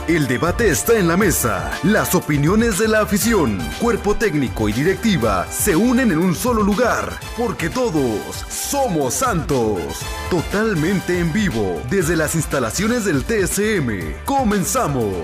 El debate está en la mesa. Las opiniones de la afición, cuerpo técnico y directiva se unen en un solo lugar, porque todos somos Santos. Totalmente en vivo, desde las instalaciones del TSM. ¡Comenzamos!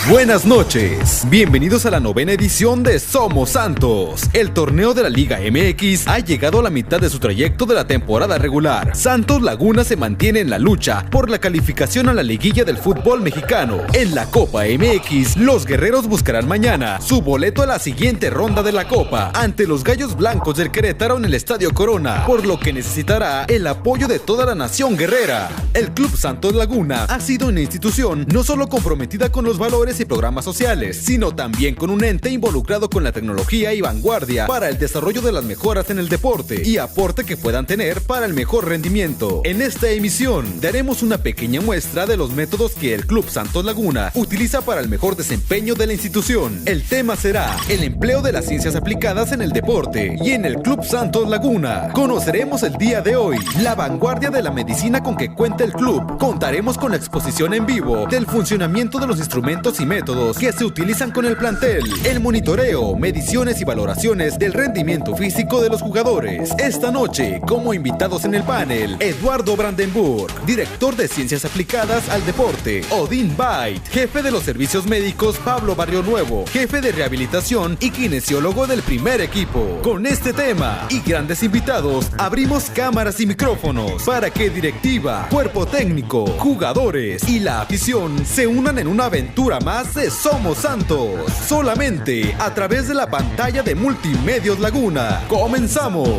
Buenas noches, bienvenidos a la 9ª edición de Somos Santos. El torneo de la Liga MX ha llegado a la mitad de su trayecto de la temporada regular. Santos Laguna se mantiene en la lucha por la calificación a la liguilla del fútbol mexicano. En la Copa MX, los guerreros buscarán mañana su boleto a la siguiente ronda de la Copa ante los Gallos Blancos del Querétaro en el Estadio Corona, por lo que necesitará el apoyo de toda la nación guerrera. El Club Santos Laguna ha sido una institución no solo comprometida con los valores y programas sociales, sino también con un ente involucrado con la tecnología y vanguardia para el desarrollo de las mejoras en el deporte y aporte que puedan tener para el mejor rendimiento. En esta emisión daremos una pequeña muestra de los métodos que el Club Santos Laguna utiliza para el mejor desempeño de la institución. El tema será el empleo de las ciencias aplicadas en el deporte, y en el Club Santos Laguna conoceremos el día de hoy la vanguardia de la medicina con que cuenta el club. Contaremos con la exposición en vivo del funcionamiento de los instrumentos y métodos que se utilizan con el plantel, el monitoreo, mediciones y valoraciones del rendimiento físico de los jugadores. Esta noche, como invitados en el panel, Eduardo Brandenburg, director de Ciencias Aplicadas al Deporte; Odín Bait, jefe de los servicios médicos; Pablo Barrio Nuevo, jefe de rehabilitación y kinesiólogo del primer equipo. Con este tema y grandes invitados, abrimos cámaras y micrófonos para que directiva, cuerpo técnico, jugadores y la afición se unan en una aventura más de Somos Santos, solamente a través de la pantalla de Multimedios Laguna. ¡Comenzamos!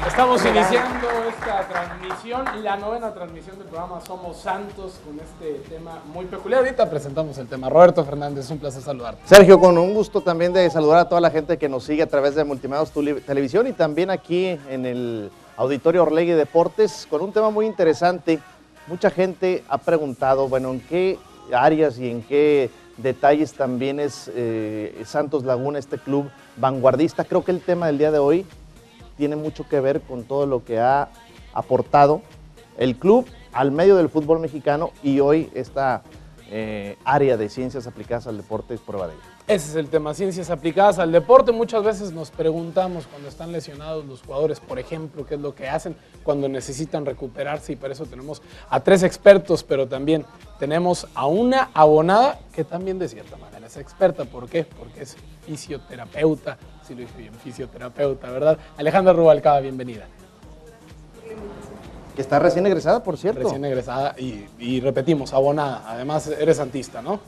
Estamos iniciando esta transmisión, la 9ª transmisión del programa Somos Santos, con este tema muy peculiar. Ahorita presentamos el tema. Roberto Fernández, un placer saludarte. Sergio, con un gusto también de saludar a toda la gente que nos sigue a través de Multimedios Televisión y también aquí en el Auditorio Orlegui Deportes, con un tema muy interesante. Mucha gente ha preguntado, bueno, en qué áreas y en qué detalles también es Santos Laguna, este club vanguardista. Creo que el tema del día de hoy tiene mucho que ver con todo lo que ha aportado el club al medio del fútbol mexicano, y hoy esta área de ciencias aplicadas al deporte es prueba de ello. Ese es el tema, ciencias aplicadas al deporte. Muchas veces nos preguntamos cuando están lesionados los jugadores, por ejemplo, qué es lo que hacen cuando necesitan recuperarse, y para eso tenemos a 3 expertos, pero también tenemos a una abonada que también de cierta manera es experta. ¿Por qué? Porque es fisioterapeuta, si lo dije bien, fisioterapeuta, ¿verdad? Alejandra Rubalcaba, bienvenida. Que está recién egresada, por cierto. Recién egresada y repetimos, abonada. Además, eres santista, ¿no?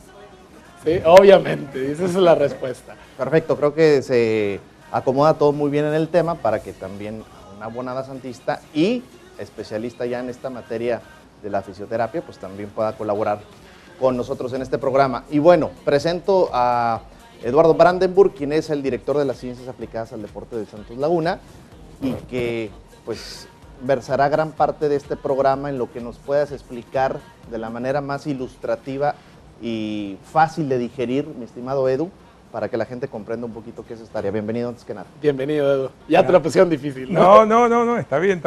Sí, obviamente, esa es la respuesta. Perfecto, creo que se acomoda todo muy bien en el tema para que también una abonada santista y especialista ya en esta materia de la fisioterapia, pues también pueda colaborar con nosotros en este programa. Y bueno, presento a Eduardo Brandenburg, quien es el director de las Ciencias Aplicadas al Deporte de Santos Laguna, y que pues versará gran parte de este programa en lo que nos puedas explicar de la manera más ilustrativa y fácil de digerir, mi estimado Edu, para que la gente comprenda un poquito qué es esta área. Bienvenido antes que nada. Bienvenido, Edu. Ya te la pusieron difícil, ¿no? No, está bien.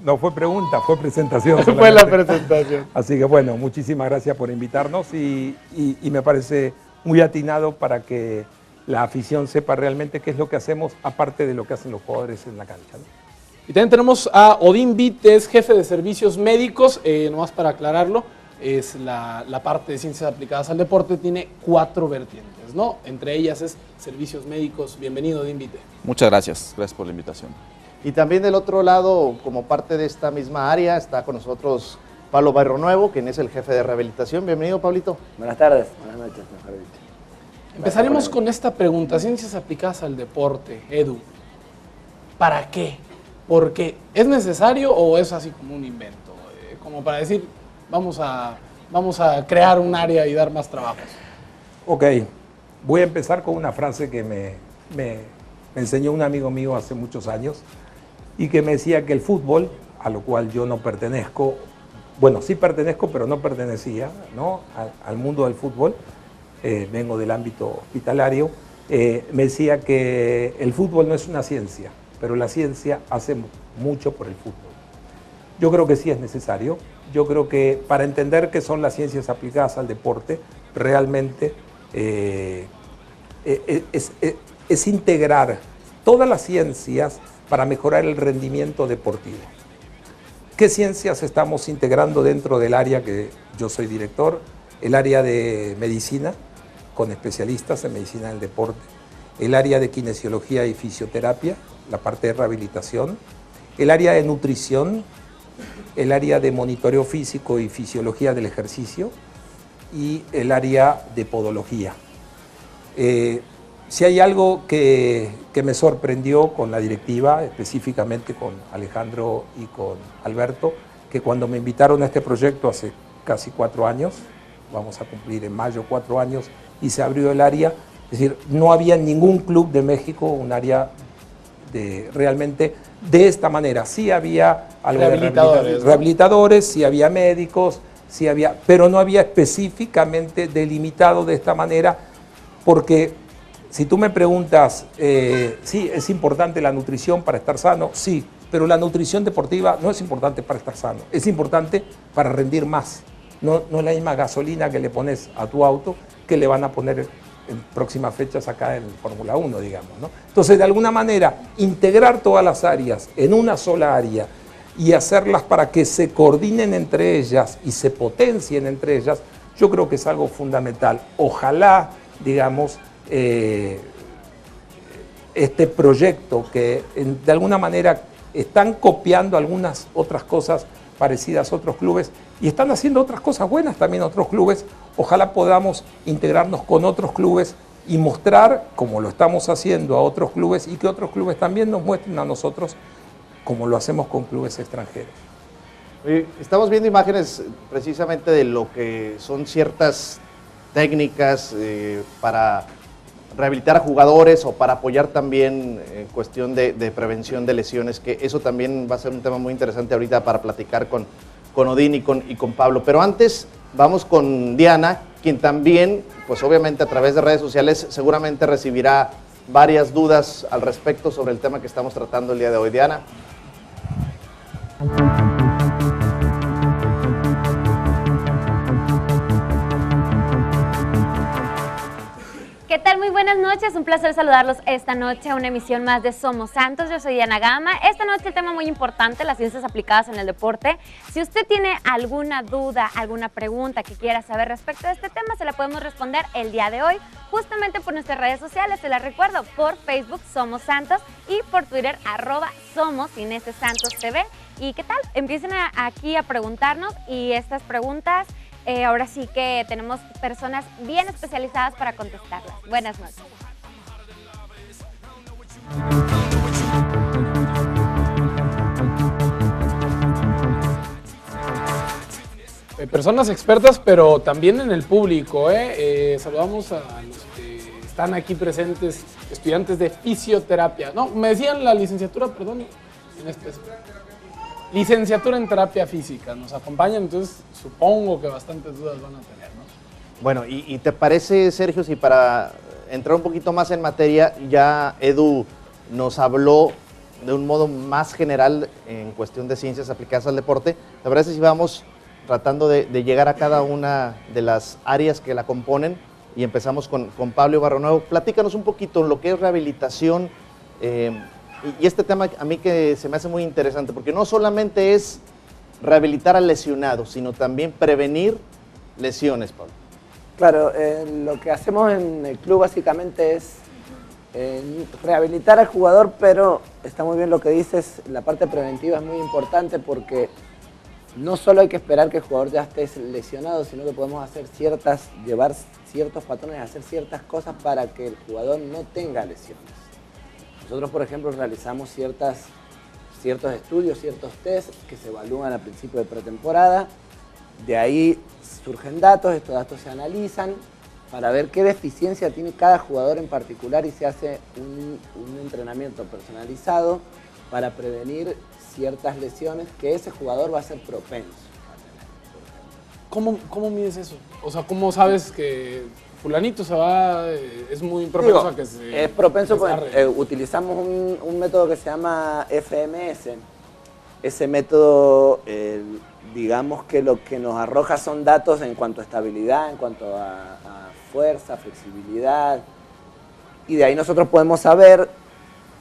No fue pregunta, fue presentación. Fue la presentación. Así que bueno, muchísimas gracias por invitarnos y me parece muy atinado para que la afición sepa realmente qué es lo que hacemos, aparte de lo que hacen los jugadores en la cancha, ¿no? Y también tenemos a Odín Vites, jefe de servicios médicos, nomás para aclararlo, es la parte de ciencias aplicadas al deporte, tiene 4 vertientes, ¿no? Entre ellas es servicios médicos. Bienvenido, Odín Vites. Muchas gracias por la invitación. Y también del otro lado, como parte de esta misma área, está con nosotros Pablo Barrio Nuevo, quien es el jefe de rehabilitación. Bienvenido, Pablito. Buenas tardes, buenas noches, mejor dicho. Empezaremos con esta pregunta, ciencias aplicadas al deporte, Edu. ¿Para qué? Porque ¿es necesario o es así como un invento? Como para decir, vamos a crear un área y dar más trabajos. Ok, voy a empezar con una frase que me enseñó un amigo mío hace muchos años y que me decía que el fútbol, a lo cual yo no pertenezco, bueno, sí pertenezco, pero no pertenecía, ¿no?, al mundo del fútbol, vengo del ámbito hospitalario, me decía que el fútbol no es una ciencia, pero la ciencia hace mucho por el fútbol. Yo creo que sí es necesario. Yo creo que para entender qué son las ciencias aplicadas al deporte, realmente es integrar todas las ciencias para mejorar el rendimiento deportivo. ¿Qué ciencias estamos integrando dentro del área que yo soy director? El área de medicina, con especialistas en medicina del deporte, el área de kinesiología y fisioterapia, la parte de rehabilitación, el área de nutrición, el área de monitoreo físico y fisiología del ejercicio y el área de podología. Si hay algo que me sorprendió con la directiva, específicamente con Alejandro y con Alberto, que cuando me invitaron a este proyecto hace casi 4 años, vamos a cumplir en mayo 4 años, y se abrió el área, es decir, no había en ningún club de México un área realmente de esta manera. Sí había algo de rehabilitadores, sí había médicos, sí había, pero no había específicamente delimitado de esta manera, porque si tú me preguntas, sí, es importante la nutrición para estar sano, sí, pero la nutrición deportiva no es importante para estar sano, es importante para rendir más. No es la misma gasolina que le pones a tu auto que le van a poner en próximas fechas acá en Fórmula 1, digamos, ¿no? Entonces, de alguna manera, integrar todas las áreas en una sola área y hacerlas para que se coordinen entre ellas y se potencien entre ellas, yo creo que es algo fundamental. Ojalá, digamos, este proyecto que de alguna manera están copiando algunas otras cosas parecidas a otros clubes y están haciendo otras cosas buenas también otros clubes, ojalá podamos integrarnos con otros clubes y mostrar, como lo estamos haciendo a otros clubes, y que otros clubes también nos muestren a nosotros como lo hacemos con clubes extranjeros. Estamos viendo imágenes precisamente de lo que son ciertas técnicas para rehabilitar a jugadores o para apoyar también en cuestión de prevención de lesiones, que eso también va a ser un tema muy interesante ahorita para platicar con Odín y con Pablo. Pero antes vamos con Diana, quien también, pues obviamente a través de redes sociales seguramente recibirá varias dudas al respecto sobre el tema que estamos tratando el día de hoy. Diana. ¿Qué tal? Muy buenas noches, un placer saludarlos esta noche a una emisión más de Somos Santos. Yo soy Diana Gama. Esta noche el tema muy importante, las ciencias aplicadas en el deporte. Si usted tiene alguna duda, alguna pregunta que quiera saber respecto a este tema, se la podemos responder el día de hoy, justamente por nuestras redes sociales. Se las recuerdo, por Facebook Somos Santos y por Twitter @Somos_Santos TV. ¿Y qué tal? Empiecen aquí a preguntarnos y estas preguntas... ahora sí que tenemos personas bien especializadas para contestarlas. Buenas noches. Personas expertas, pero también en el público. Saludamos a los que están aquí presentes, estudiantes de fisioterapia. No, me decían la licenciatura, perdón, en este... Licenciatura en terapia física, nos acompañan, entonces supongo que bastantes dudas van a tener, ¿no? Bueno, ¿y te parece, Sergio, si para entrar un poquito más en materia, ya Edu nos habló de un modo más general en cuestión de ciencias aplicadas al deporte? ¿Te parece si vamos tratando de llegar a cada una de las áreas que la componen? Y empezamos con Pablo Barronuevo. Platícanos un poquito lo que es rehabilitación, y este tema a mí que se me hace muy interesante, porque no solamente es rehabilitar al lesionado, sino también prevenir lesiones, Pablo. Claro, lo que hacemos en el club básicamente es rehabilitar al jugador, pero está muy bien lo que dices, la parte preventiva es muy importante porque no solo hay que esperar que el jugador ya esté lesionado, sino que podemos hacer llevar ciertos patrones, hacer ciertas cosas para que el jugador no tenga lesiones. Nosotros, por ejemplo, realizamos ciertos estudios, ciertos test que se evalúan al principio de pretemporada. De ahí surgen datos, estos datos se analizan para ver qué deficiencia tiene cada jugador en particular y se hace un entrenamiento personalizado para prevenir ciertas lesiones que ese jugador va a ser propenso a tener. ¿Cómo mides eso? O sea, ¿cómo sabes que fulanito se va, es muy propenso a que se... Es propenso, desgarre. utilizamos un método que se llama FMS. Ese método, digamos que lo que nos arroja son datos en cuanto a estabilidad, en cuanto a fuerza, flexibilidad, y de ahí nosotros podemos saber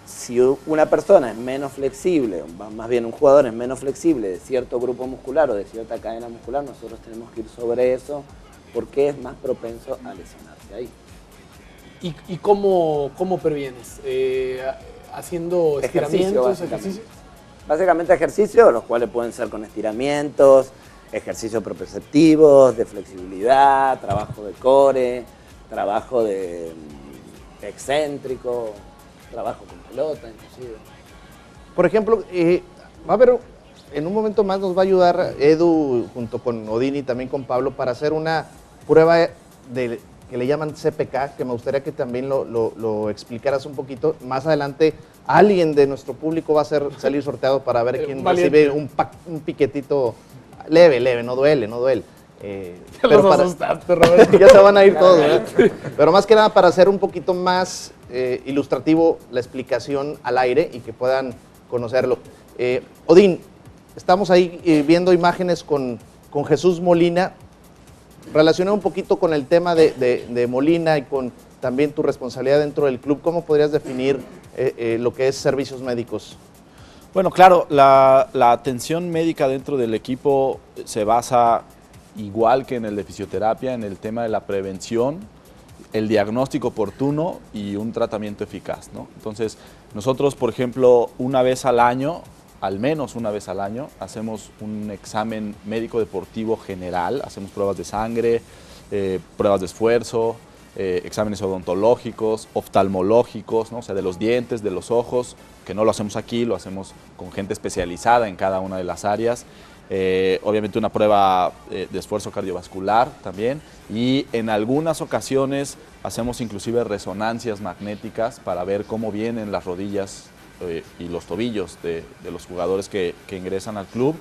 si una persona es menos flexible, más bien un jugador es menos flexible de cierto grupo muscular o de cierta cadena muscular, nosotros tenemos que ir sobre eso porque es más propenso a lesionarse ahí. ¿Y cómo previenes? ¿Haciendo estiramientos, ejercicios? Básicamente ejercicios, los cuales pueden ser con estiramientos, ejercicios proprioceptivos, de flexibilidad, trabajo de core, trabajo de excéntrico, trabajo con pelota inclusive. Por ejemplo, va a haber, en un momento más nos va a ayudar Edu junto con Odín y también con Pablo para hacer una prueba que le llaman CPK, que me gustaría que también lo explicaras un poquito. Más adelante alguien de nuestro público va a salir sorteado para ver quién recibe un piquetito leve, no duele. Pero los asustaste, Roberto. Ya se van a ir todos, ¿verdad? Pero más que nada para hacer un poquito más ilustrativo la explicación al aire y que puedan conocerlo. Odín, estamos ahí viendo imágenes con Jesús Molina. Relacionado un poquito con el tema de Molina y con también tu responsabilidad dentro del club, ¿cómo podrías definir lo que es servicios médicos? Bueno, claro, la atención médica dentro del equipo se basa, igual que en el de fisioterapia, en el tema de la prevención, el diagnóstico oportuno y un tratamiento eficaz, ¿no? Entonces, nosotros, por ejemplo, una vez al año, al menos una vez al año, hacemos un examen médico deportivo general, hacemos pruebas de sangre, pruebas de esfuerzo, exámenes odontológicos, oftalmológicos, ¿no? O sea, de los dientes, de los ojos, que no lo hacemos aquí, lo hacemos con gente especializada en cada una de las áreas. Obviamente una prueba de esfuerzo cardiovascular también, y en algunas ocasiones hacemos inclusive resonancias magnéticas para ver cómo vienen las rodillas y los tobillos de los jugadores que ingresan al club.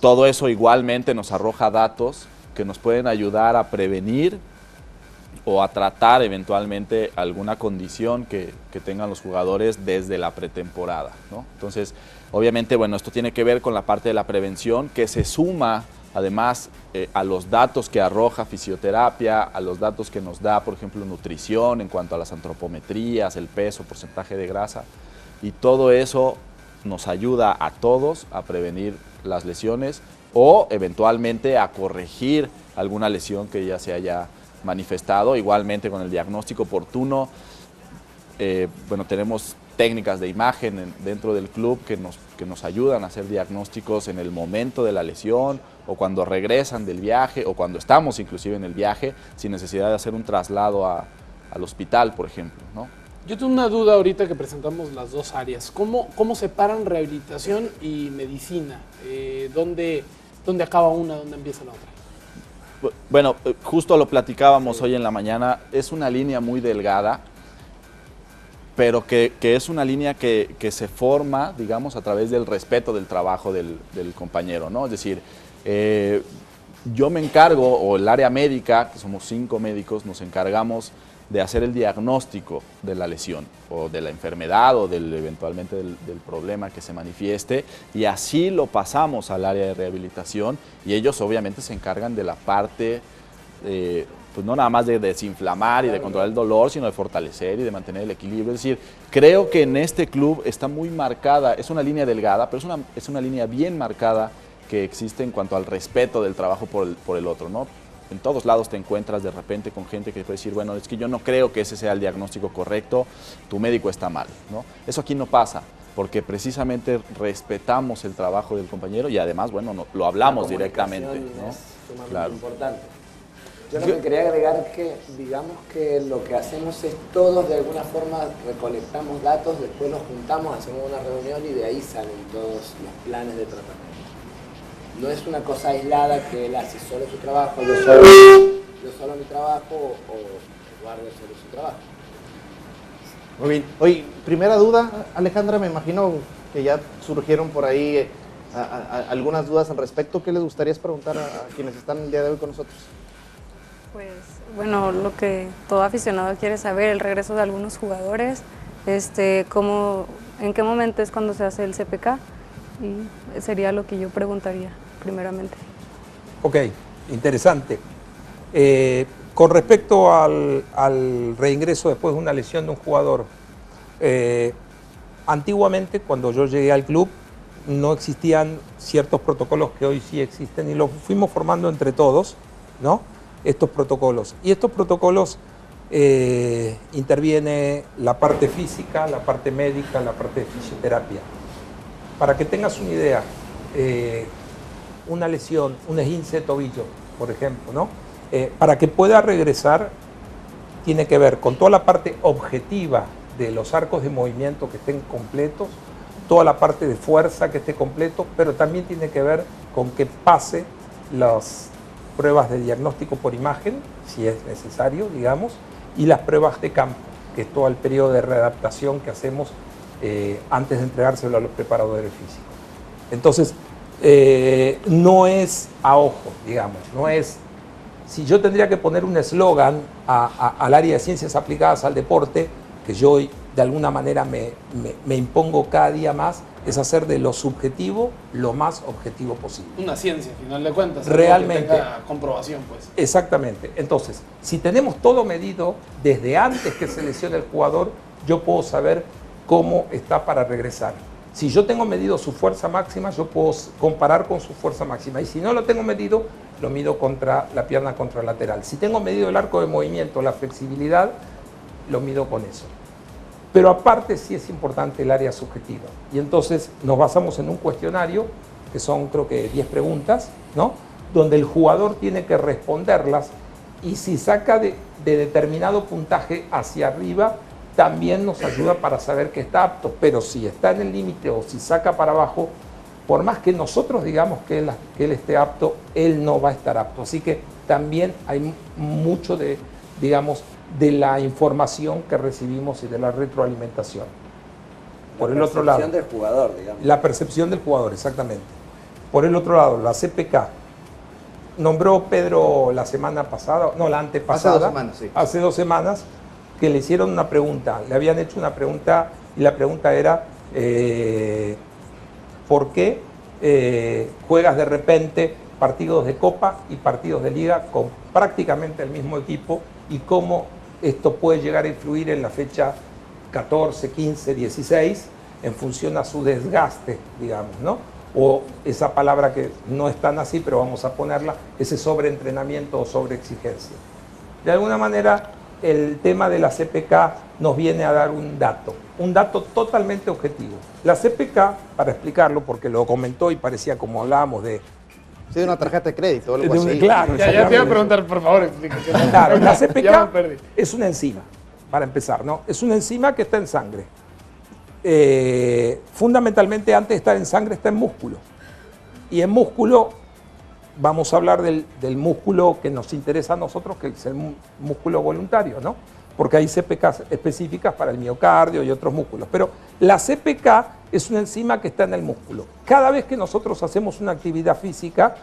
Todo eso igualmente nos arroja datos que nos pueden ayudar a prevenir o a tratar eventualmente alguna condición que tengan los jugadores desde la pretemporada, ¿no? Entonces, obviamente, bueno, esto tiene que ver con la parte de la prevención, que se suma además a los datos que arroja fisioterapia, a los datos que nos da, por ejemplo, nutrición en cuanto a las antropometrías, el peso, porcentaje de grasa, y todo eso nos ayuda a todos a prevenir las lesiones o eventualmente a corregir alguna lesión que ya se haya manifestado. Igualmente con el diagnóstico oportuno, bueno, tenemos técnicas de imagen dentro del club que nos ayudan a hacer diagnósticos en el momento de la lesión o cuando regresan del viaje o cuando estamos inclusive en el viaje sin necesidad de hacer un traslado al hospital, por ejemplo, ¿no? Yo tengo una duda ahorita que presentamos las dos áreas. ¿Cómo separan rehabilitación y medicina? ¿Dónde acaba una, dónde empieza la otra? Bueno, justo lo platicábamos hoy en la mañana, es una línea muy delgada, pero que es una línea que se forma, digamos, a través del respeto del trabajo del compañero, ¿no? Es decir, yo me encargo, o el área médica, que somos 5 médicos, nos encargamos de hacer el diagnóstico de la lesión o de la enfermedad o eventualmente del problema que se manifieste, y así lo pasamos al área de rehabilitación, y ellos obviamente se encargan de la parte, pues no nada más de desinflamar y de controlar el dolor, sino de fortalecer y de mantener el equilibrio. Es decir, creo que en este club está muy marcada, es una línea delgada, pero es una línea bien marcada que existe en cuanto al respeto del trabajo por el otro, ¿no? En todos lados te encuentras de repente con gente que puede decir, bueno, es que yo no creo que ese sea el diagnóstico correcto, tu médico está mal, ¿no? Eso aquí no pasa, porque precisamente respetamos el trabajo del compañero y además, bueno, lo hablamos directamente, ¿no? Es sumamente Claro. importante. Yo lo que quería agregar que, digamos que lo que hacemos es todos de alguna forma recolectamos datos, después los juntamos, hacemos una reunión y de ahí salen todos los planes de tratamiento. No es una cosa aislada que él hace solo su trabajo, yo solo mi trabajo o Eduardo solo su trabajo. Muy bien. Oye, primera duda, Alejandra, me imagino que ya surgieron por ahí algunas dudas al respecto. ¿Qué les gustaría preguntar a quienes están el día de hoy con nosotros? Pues bueno, lo que todo aficionado quiere saber, el regreso de algunos jugadores, en qué momento es cuando se hace el CPK, y sería lo que yo preguntaría primeramente. Ok, interesante. Con respecto al reingreso después de una lesión de un jugador, antiguamente cuando yo llegué al club no existían ciertos protocolos que hoy sí existen y los fuimos formando entre todos, ¿no? Estos protocolos. Y estos protocolos interviene la parte física, la parte médica, la parte de fisioterapia. Para que tengas una idea, una lesión, un esguince de tobillo, por ejemplo, ¿no? Para que pueda regresar, tiene que ver con toda la parte objetiva de los arcos de movimiento que estén completos, toda la parte de fuerza que esté completo, pero también tiene que ver con que pase las pruebas de diagnóstico por imagen, si es necesario, digamos, y las pruebas de campo, que es todo el periodo de readaptación que hacemos antes de entregárselo a los preparadores físicos. Entonces, no es a ojo, digamos, no es... Si yo tendría que poner un eslogan al área de ciencias aplicadas al deporte, que yo de alguna manera me impongo cada día más, es hacer de lo subjetivo lo más objetivo posible. Una ciencia, al final de cuentas. Realmente. Que tenga comprobación, pues. Exactamente. Entonces, si tenemos todo medido, desde antes que se lesione el jugador, yo puedo saber cómo está para regresar. Si yo tengo medido su fuerza máxima, yo puedo comparar con su fuerza máxima. Y si no lo tengo medido, lo mido contra la pierna contralateral. Si tengo medido el arco de movimiento, la flexibilidad, lo mido con eso. Pero aparte sí es importante el área subjetiva. Y entonces nos basamos en un cuestionario, que son creo que 10 preguntas, ¿no? Donde el jugador tiene que responderlas y si saca de determinado puntaje hacia arriba, también nos ayuda para saber que está apto. Pero si está en el límite o si saca para abajo, por más que nosotros digamos que él esté apto, él no va a estar apto. Así que también hay mucho de, digamos, de la información que recibimos y de la retroalimentación. Por el otro lado, la percepción del jugador, digamos. La percepción del jugador, exactamente. Por el otro lado, la CPK. Nombró Pedro la semana pasada, no, la antepasada. Hace 2 semanas, sí. Hace 2 semanas, que le hicieron una pregunta. Le habían hecho una pregunta y la pregunta era ¿por qué juegas de repente partidos de Copa y partidos de Liga con prácticamente el mismo equipo y cómo esto puede llegar a influir en la fecha 14, 15, 16 en función a su desgaste, digamos, ¿no? O esa palabra que no es tan así, pero vamos a ponerla, ese sobreentrenamiento o sobreexigencia. De alguna manera, el tema de la CPK nos viene a dar un dato totalmente objetivo. La CPK, para explicarlo, porque lo comentó y parecía como hablábamos de... Sí, de una tarjeta de crédito o algo así. Claro, Ya te iba a preguntar, por favor, explícate. Claro, la Ya me CPK perdí. es una enzima, para empezar, ¿no? Es una enzima que está en sangre. Fundamentalmente, antes de estar en sangre, está en músculo. Y en músculo, vamos a hablar del músculo que nos interesa a nosotros, que es el músculo voluntario, ¿no? Porque hay CPK específicas para el miocardio y otros músculos. Pero la CPK es una enzima que está en el músculo. Cada vez que nosotros hacemos una actividad física,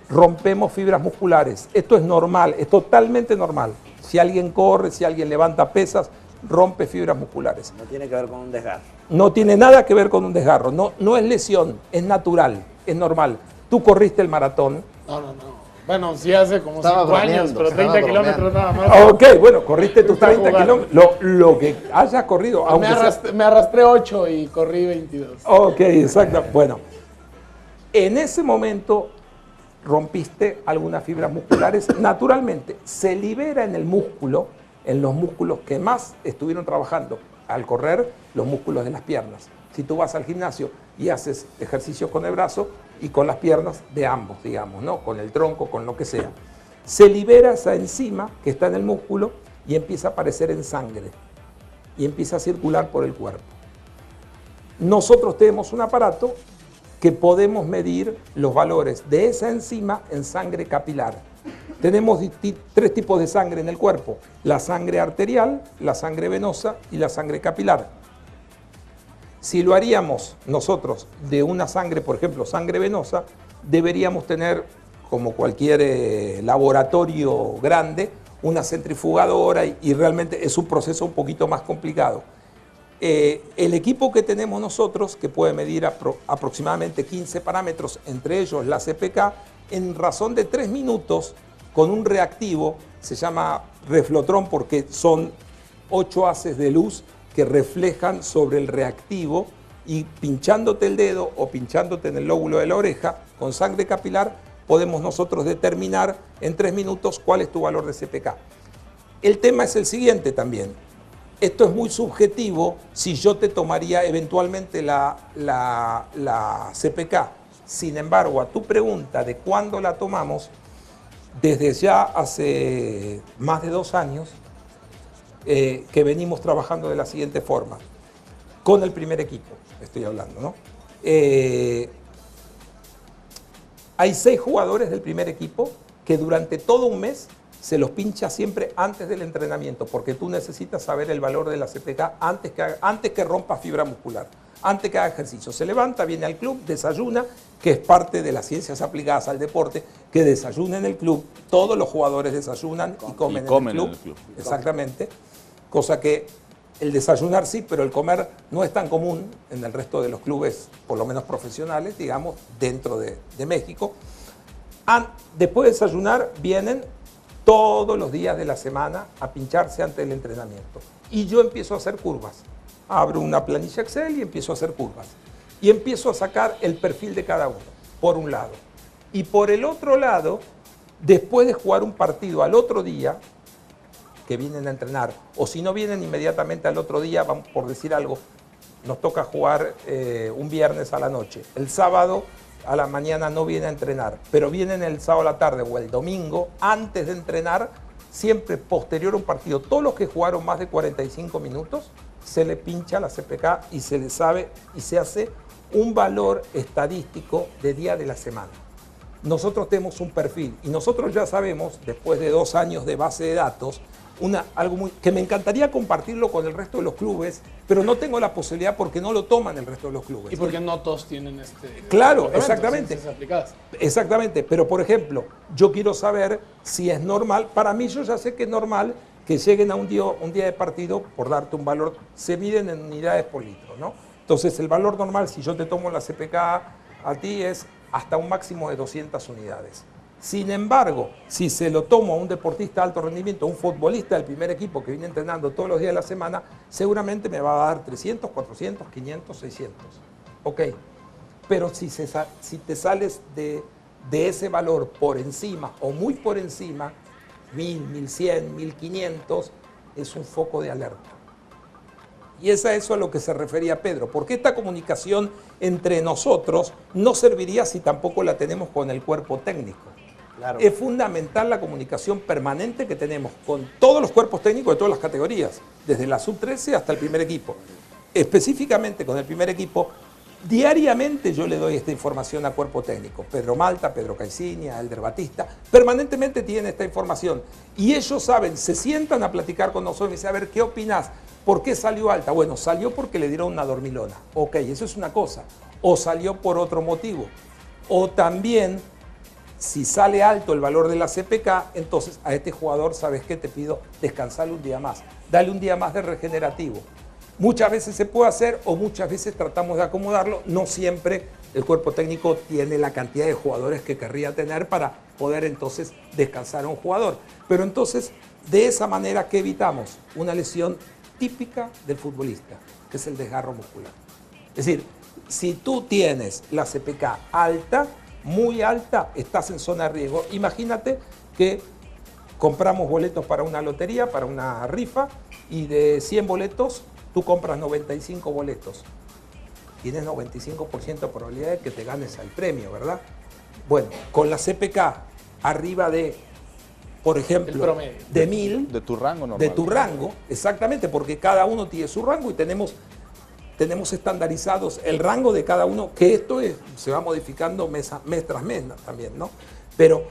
rompemos fibras musculares. Esto es normal, es totalmente normal. Si alguien corre, si alguien levanta pesas, rompe fibras musculares. No tiene que ver con un desgarro. No tiene nada que ver con un desgarro. No es lesión, es natural, es normal. Tú corriste el maratón. No. Bueno, sí hace como Estaba 5 años, bromeando, pero 30 estaba kilómetros nada más. Ok, bueno, corriste tus Está 30 jugando. kilómetros, lo que hayas corrido. Aunque Me arrastré 8 y corrí 22. Ok, exacto. Bueno, en ese momento rompiste algunas fibras musculares. Naturalmente, se libera en el músculo, en los músculos que más estuvieron trabajando al correr, los músculos de las piernas. Si tú vas al gimnasio y haces ejercicios con el brazo y con las piernas de ambos, digamos, ¿no? Con el tronco, con lo que sea. Se libera esa enzima que está en el músculo y empieza a aparecer en sangre y empieza a circular por el cuerpo. Nosotros tenemos un aparato que podemos medir los valores de esa enzima en sangre capilar. Tenemos 3 tipos de sangre en el cuerpo: la sangre arterial, la sangre venosa y la sangre capilar. Si lo haríamos nosotros de una sangre, por ejemplo, sangre venosa, deberíamos tener como cualquier laboratorio grande, una centrifugadora y realmente es un proceso un poquito más complicado. El equipo que tenemos nosotros, que puede medir aproximadamente 15 parámetros, entre ellos la CPK, en razón de 3 minutos, con un reactivo, se llama reflotrón porque son 8 haces de luz que reflejan sobre el reactivo y pinchándote el dedo o pinchándote en el lóbulo de la oreja, con sangre capilar, podemos nosotros determinar en 3 minutos cuál es tu valor de CPK. El tema es el siguiente también. Esto es muy subjetivo si yo te tomaría eventualmente la CPK. Sin embargo, a tu pregunta de cuándo la tomamos, desde ya hace más de 2 años que venimos trabajando de la siguiente forma. Con el primer equipo, estoy hablando, ¿no? Hay 6 jugadores del primer equipo que durante todo un mes se los pincha siempre antes del entrenamiento, porque tú necesitas saber el valor de la CPK antes que rompa fibra muscular, antes que haga ejercicio. Se levanta, viene al club, desayuna, que es parte de las ciencias aplicadas al deporte, que desayuna en el club. Todos los jugadores desayunan y comen en el club. Exactamente. Cosa que el desayunar sí, pero el comer no es tan común en el resto de los clubes, por lo menos profesionales, digamos, dentro de México. Después de desayunar vienen todos los días de la semana a pincharse antes del entrenamiento. Y yo empiezo a hacer curvas. Abro una planilla Excel y empiezo a hacer curvas. Y empiezo a sacar el perfil de cada uno, por un lado. Y por el otro lado, después de jugar un partido al otro día, que vienen a entrenar, o si no vienen inmediatamente al otro día, vamos por decir algo, nos toca jugar un viernes a la noche. El sábado a la mañana no viene a entrenar, pero vienen el sábado a la tarde o el domingo, antes de entrenar, siempre posterior a un partido. Todos los que jugaron más de 45 minutos, se le pincha la CPK y se le sabe y se hace un valor estadístico de día de la semana. Nosotros tenemos un perfil y nosotros ya sabemos, después de 2 años de base de datos, algo que me encantaría compartirlo con el resto de los clubes, pero no tengo la posibilidad porque no lo toman el resto de los clubes. Y porque no todos tienen Claro, exactamente. Aplicadas. Exactamente, pero por ejemplo, yo quiero saber si es normal, para mí yo ya sé que es normal que lleguen a un día de partido, por darte un valor, se miden en unidades por litro, ¿no? Entonces el valor normal, si yo te tomo la CPK a ti, es hasta un máximo de 200 unidades. Sin embargo, si se lo tomo a un deportista de alto rendimiento, un futbolista del primer equipo que viene entrenando todos los días de la semana, seguramente me va a dar 300, 400, 500, 600. Ok, pero si te sales de ese valor por encima o muy por encima, 1000, 1100, 1500, es un foco de alerta. Y es a eso a lo que se refería Pedro, porque esta comunicación entre nosotros no serviría si tampoco la tenemos con el cuerpo técnico. Claro. Es fundamental la comunicación permanente que tenemos con todos los cuerpos técnicos de todas las categorías, desde la sub-13 hasta el primer equipo. Específicamente con el primer equipo, diariamente yo le doy esta información a cuerpo técnico. Pedro Malta, Pedro Caiciña, Elder Batista, permanentemente tienen esta información. Y ellos saben, se sientan a platicar con nosotros y dicen, a ver, ¿qué opinás? ¿Por qué salió alta? Bueno, salió porque le dieron una dormilona. Ok, eso es una cosa. O salió por otro motivo. O también, si sale alto el valor de la CPK, entonces a este jugador, ¿sabes qué? Te pido descansarle un día más. Dale un día más de regenerativo. Muchas veces se puede hacer o muchas veces tratamos de acomodarlo. No siempre el cuerpo técnico tiene la cantidad de jugadores que querría tener para poder entonces descansar a un jugador. Pero entonces, de esa manera, ¿qué evitamos? Una lesión típica del futbolista, que es el desgarro muscular. Es decir, si tú tienes la CPK alta, muy alta, estás en zona de riesgo. Imagínate que compramos boletos para una lotería, para una rifa, y de 100 boletos, tú compras 95 boletos. Tienes 95% de probabilidad de que te ganes el premio, ¿verdad? Bueno, con la CPK arriba de, por ejemplo, de 1000. De tu rango normal. De tu rango, exactamente, porque cada uno tiene su rango y tenemos estandarizados el rango de cada uno, que esto se va modificando mes tras mes también, ¿no? Pero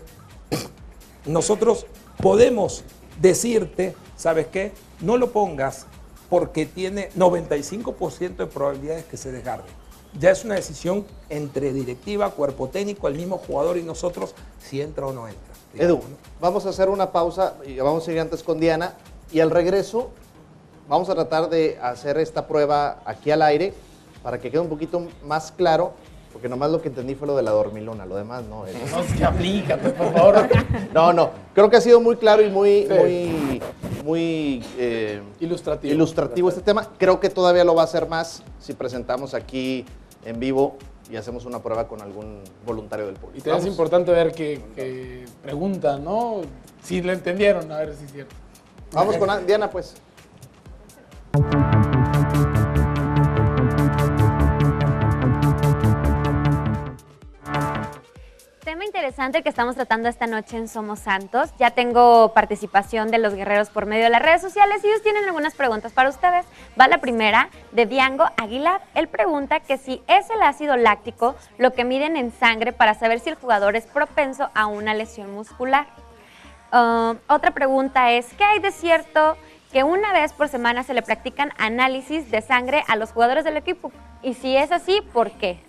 nosotros podemos decirte, ¿sabes qué? No lo pongas porque tiene 95% de probabilidades que se desgarre. ya es una decisión entre directiva, cuerpo técnico, el mismo jugador y nosotros, si entra o no entra. Edu, vamos a hacer una pausa y vamos a ir antes con Diana y al regreso vamos a tratar de hacer esta prueba aquí al aire para que quede un poquito más claro, porque nomás lo que entendí fue lo de la dormilona, lo demás no. Edu. No, es que aplícate, por favor. No, creo que ha sido muy claro y muy ilustrativo este tema. Creo que todavía lo va a hacer más si presentamos aquí en vivo y hacemos una prueba con algún voluntario del público. Y también es importante ver que preguntan, ¿no? Si le entendieron, a ver si es cierto. Vamos con Diana, pues. Tema interesante el que estamos tratando esta noche en Somos Santos. Ya tengo participación de los guerreros por medio de las redes sociales y ellos tienen algunas preguntas para ustedes. Va la primera de Diango Aguilar. Él pregunta que si es el ácido láctico lo que miden en sangre para saber si el jugador es propenso a una lesión muscular. Otra pregunta es, ¿qué hay de cierto que una vez por semana se le practican análisis de sangre a los jugadores del equipo? Y si es así, ¿por qué?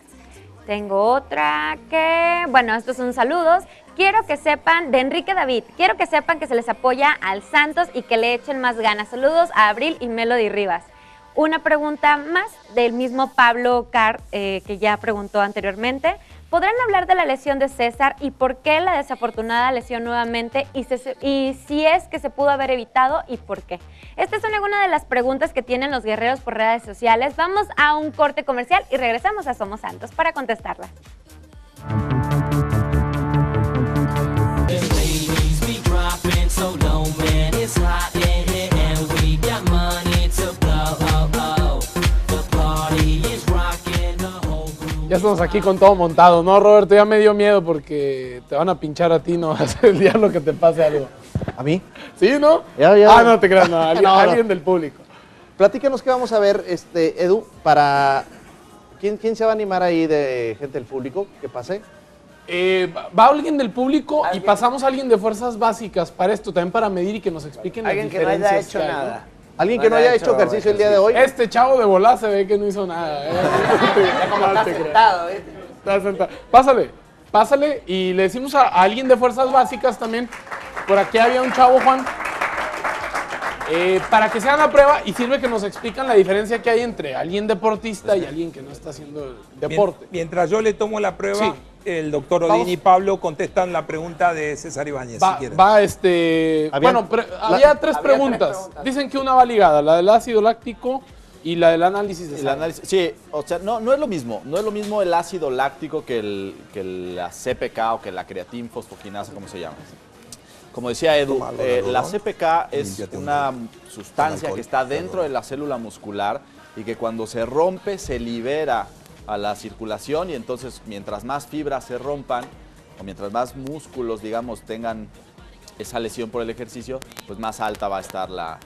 Tengo otra que, bueno, estos son saludos. Quiero que sepan, de Enrique David, quiero que sepan que se les apoya al Santos y que le echen más ganas. Saludos a Abril y Melody Rivas. Una pregunta más del mismo Pablo Carr, que ya preguntó anteriormente. ¿Podrán hablar de la lesión de César y por qué la desafortunada lesión nuevamente y si es que se pudo haber evitado y por qué? Estas son algunas de las preguntas que tienen los guerreros por redes sociales. Vamos a un corte comercial y regresamos a Somos Santos para contestarla. Ya estamos aquí con todo montado, ¿no, Roberto? Ya me dio miedo porque te van a pinchar a ti, ¿no? Hacer el día lo que te pase algo. ¿A mí? ¿Sí, no? Ya. Ah, no te creas, no. Alguien del público. Platícanos qué vamos a ver, Edu, para... ¿Quién se va a animar ahí de gente del público que pase? Va alguien del público y pasamos a alguien de fuerzas básicas para esto, también para medir y que nos expliquen las Alguien que no diferencias. haya hecho hay, nada. ¿no? ¿Alguien que no haya hecho ejercicio el día de hoy? Este chavo de volá se ve que no hizo nada. Ya como está sentado, ¿viste? Está sentado. Pásale y le decimos a alguien de fuerzas básicas también. Por aquí había un chavo, Juan. Para que se hagan la prueba y sirve que nos explican la diferencia que hay entre alguien deportista y alguien que no está haciendo deporte. Mientras yo le tomo la prueba, Sí. el doctor Odín y Pablo contestan la pregunta de César Ibáñez, si quieren. Había tres preguntas. Dicen que una va ligada, la del ácido láctico y la del análisis de sangre. Sí, o sea, no es lo mismo. No es lo mismo el ácido láctico que la CPK o que la creatinfosfoquinasa, como se llama. Como decía Edu, la CPK es una sustancia que está dentro de la célula muscular y que cuando se rompe se libera a la circulación y entonces mientras más fibras se rompan o mientras más músculos, digamos, tengan esa lesión por el ejercicio, pues más alta va a estar la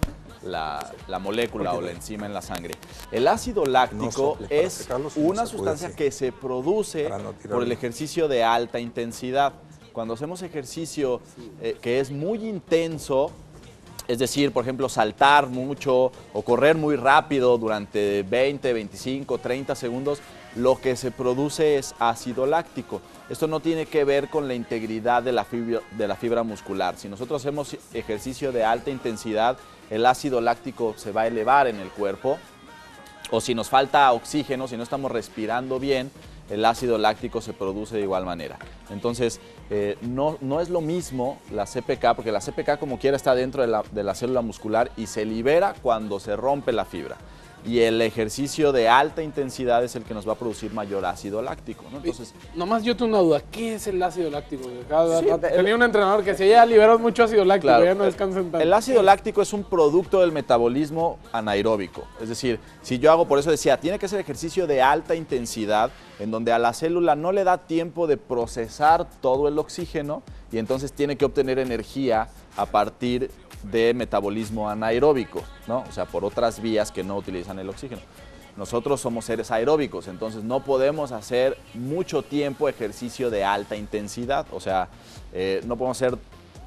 molécula o la enzima en la sangre. El ácido láctico es una sustancia que se produce por el ejercicio de alta intensidad. Cuando hacemos ejercicio que es muy intenso, es decir, por ejemplo, saltar mucho o correr muy rápido durante 20, 25, 30 segundos, lo que se produce es ácido láctico. Esto no tiene que ver con la integridad de la fibra muscular. Si nosotros hacemos ejercicio de alta intensidad, el ácido láctico se va a elevar en el cuerpo, o si nos falta oxígeno, si no estamos respirando bien, el ácido láctico se produce de igual manera. Entonces, no es lo mismo la CPK, porque la CPK como quiera está dentro de la célula muscular y se libera cuando se rompe la fibra. Y el ejercicio de alta intensidad es el que nos va a producir mayor ácido láctico, ¿no? Entonces, nomás yo tengo una duda, ¿qué es el ácido láctico? Tenía un entrenador que decía, ya liberas mucho ácido láctico, claro, ya no descansen tanto. El ácido láctico es un producto del metabolismo anaeróbico. Es decir, si yo hago, por eso decía, tiene que ser ejercicio de alta intensidad, en donde a la célula no le da tiempo de procesar todo el oxígeno y entonces tiene que obtener energía a partir de metabolismo anaeróbico, ¿no? O sea, por otras vías que no utilizan el oxígeno. Nosotros somos seres aeróbicos, entonces no podemos hacer mucho tiempo ejercicio de alta intensidad, o sea, no podemos hacer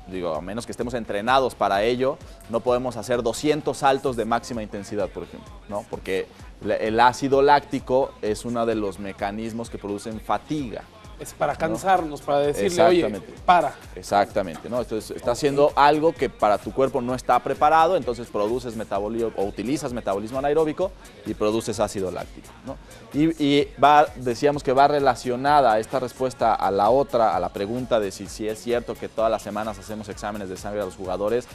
digo, a menos que estemos entrenados para ello, no podemos hacer 200 saltos de máxima intensidad, por ejemplo, ¿no? Porque el ácido láctico es uno de los mecanismos que producen fatiga. Es para cansarnos, ¿no? Para decirle, oye, para. Exactamente, ¿no? Entonces, está haciendo algo que para tu cuerpo no está preparado, entonces produces metabolismo o utilizas metabolismo anaeróbico y produces ácido láctico, ¿no? Y decíamos que va relacionada esta respuesta a la otra, a la pregunta de si es cierto que todas las semanas hacemos exámenes de sangre a los jugadores.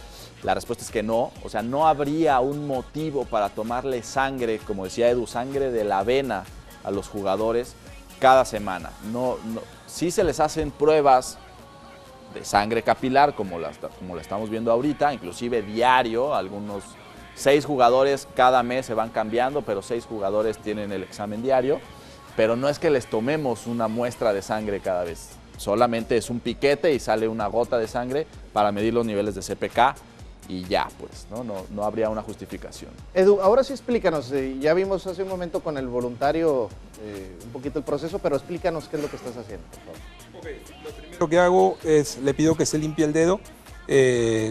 La respuesta es que no, o sea, no habría un motivo para tomarle sangre, como decía Edu, sangre de la vena a los jugadores cada semana. Sí se les hacen pruebas de sangre capilar, como la estamos viendo ahorita, inclusive diario. Algunos 6 jugadores cada mes se van cambiando, pero 6 jugadores tienen el examen diario. Pero no es que les tomemos una muestra de sangre cada vez. Solamente es un piquete y sale una gota de sangre para medir los niveles de CPK y ya, pues, no habría una justificación. Edu, ahora sí explícanos, ya vimos hace un momento con el voluntario un poquito el proceso, pero explícanos qué es lo que estás haciendo, por favor. Okay. Lo primero que hago es, le pido que se limpie el dedo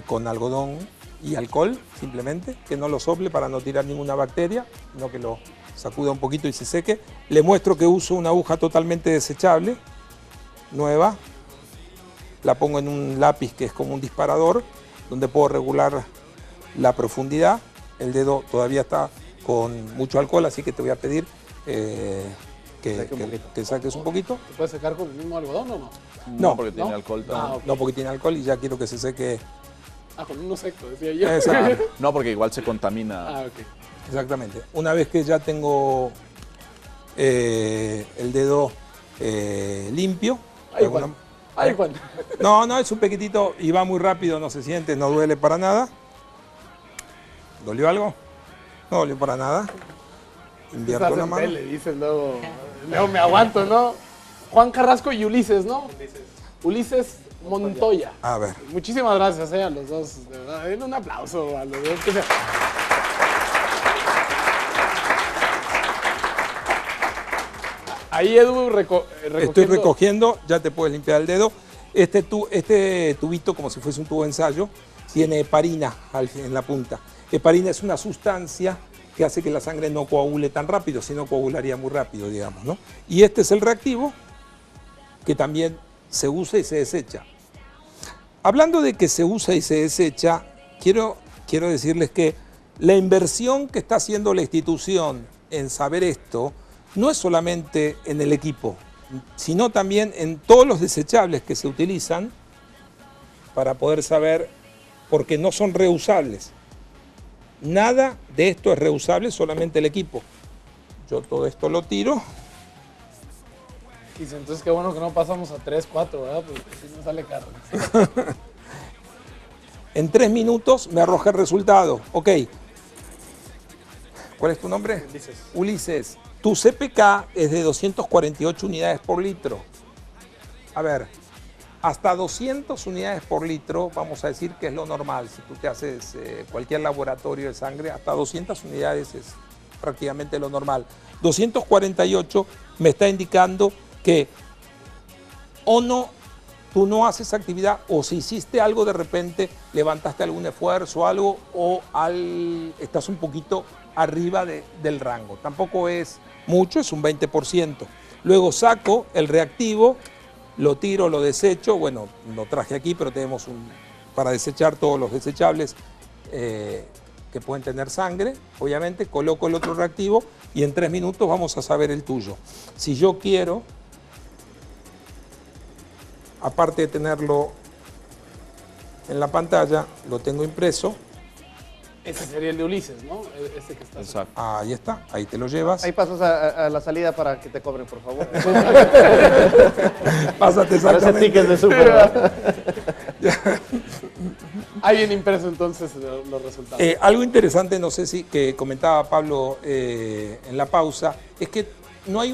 con algodón y alcohol, simplemente, que no lo sople para no tirar ninguna bacteria, sino que lo sacuda un poquito y se seque. Le muestro que uso una aguja totalmente desechable, nueva, la pongo en un lápiz que es como un disparador, donde puedo regular la profundidad. El dedo todavía está con mucho alcohol, así que te voy a pedir que saques un poquito. ¿Se puede secar con el mismo algodón o no? No, porque tiene alcohol. No, porque tiene alcohol y ya quiero que se seque. Con uno seco, decía yo. No, porque igual se contamina. Ok. Exactamente. Una vez que ya tengo el dedo limpio. No, es un pequeñito y va muy rápido, no se siente, no duele para nada. ¿Dolió algo? No dolió para nada. Invierto la mano. Le dicen luego me aguanto, ¿no? Juan Carrasco y Ulises, ¿no? Ulises Montoya. A ver. Muchísimas gracias a los dos, de verdad. Den un aplauso a los dos. Ahí Edu recogiendo. Estoy recogiendo, ya te puedes limpiar el dedo. Este tubito, como si fuese un tubo de ensayo, tiene heparina en la punta. Heparina es una sustancia que hace que la sangre no coagule tan rápido, sino coagularía muy rápido, digamos, ¿no? Y este es el reactivo que también se usa y se desecha. Hablando de que se usa y se desecha, quiero decirles que la inversión que está haciendo la institución en saber esto no es solamente en el equipo, sino también en todos los desechables que se utilizan para poder saber, porque no son reusables. Nada de esto es reusable, solamente el equipo. Yo todo esto lo tiro. Dice, entonces qué bueno que no pasamos a 3, 4, ¿verdad? Porque si no sale caro. En 3 minutos me arroja el resultado. Ok. ¿Cuál es tu nombre? Ulises. Ulises. Tu CPK es de 248 unidades por litro. A ver, hasta 200 unidades por litro, vamos a decir que es lo normal. Si tú te haces cualquier laboratorio de sangre, hasta 200 unidades es prácticamente lo normal. 248 me está indicando que o no, tú no haces actividad, o si hiciste algo de repente, levantaste algún esfuerzo o algo, o estás un poquito arriba del rango. Tampoco es mucho, es un 20%. Luego saco el reactivo, lo tiro, lo desecho. Bueno, lo traje aquí, pero tenemos para desechar todos los desechables que pueden tener sangre. Obviamente, coloco el otro reactivo y en 3 minutos vamos a saber el tuyo. Si yo quiero, aparte de tenerlo en la pantalla, lo tengo impreso. Ese sería el de Ulises, ¿no? Ese que está. Exacto. Ahí está, ahí te lo llevas. Ahí pasas a la salida para que te cobren, por favor. Pásate exactamente. Parece tickets de súper. Ahí viene impreso entonces los resultados. Algo interesante, no sé si que comentaba Pablo en la pausa, es que no hay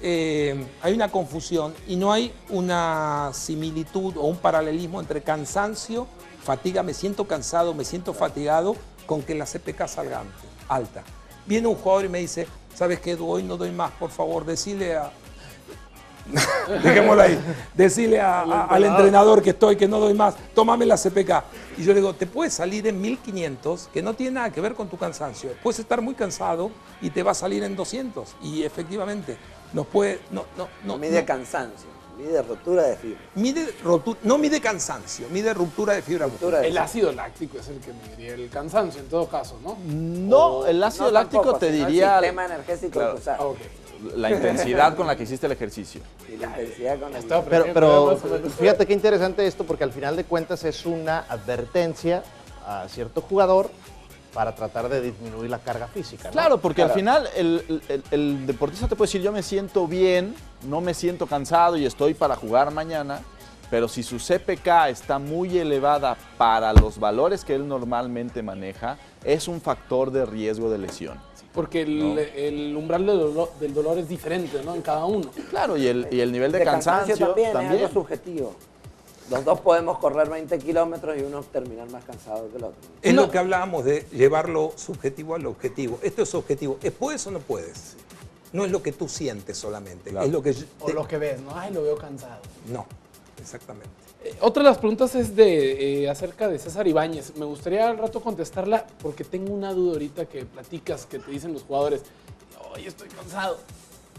hay una confusión y no hay una similitud o un paralelismo entre cansancio, fatiga, me siento cansado, me siento fatigado, con que la CPK salga alta. Viene un jugador y me dice, ¿sabes qué, Edu? Hoy no doy más, por favor, decile a... Dejémoslo ahí. Decirle al entrenador que no doy más, tómame la CPK. Y yo le digo, te puede salir en 1500, que no tiene nada que ver con tu cansancio. Puedes estar muy cansado y te va a salir en 200. Y efectivamente, nos puede... No mide cansancio, mide rotura de fibra. No mide cansancio, mide ruptura de fibra muscular. El ácido láctico es el que mediría el cansancio en todo caso, ¿no? No, el ácido láctico tampoco, te sino diría... el sistema energético Claro. que usas. Ok. La intensidad con la que hiciste el ejercicio. Y la intensidad con la Estaba Pero aprendiendo, fíjate qué interesante esto, porque al final de cuentas es una advertencia a cierto jugador para tratar de disminuir la carga física, ¿no? Claro, porque al final el deportista te puede decir, yo me siento bien, no me siento cansado y estoy para jugar mañana, pero si su CPK está muy elevada para los valores que él normalmente maneja, es un factor de riesgo de lesión. Porque el umbral del dolor es diferente, ¿no? En cada uno. Claro, y el nivel de cansancio también es algo subjetivo. Los dos podemos correr 20 kilómetros y uno terminar más cansado que el otro. Es lo que hablábamos de llevar lo subjetivo al objetivo. Esto es objetivo. ¿Puedes o no puedes? No es lo que tú sientes solamente. Claro. Es lo que... O lo que ves, ¿no? Ay, lo veo cansado. No, exactamente. Otra de las preguntas es acerca de César Ibáñez. Me gustaría al rato contestarla porque tengo una duda ahorita que platicas, que te dicen los jugadores, oye, estoy cansado.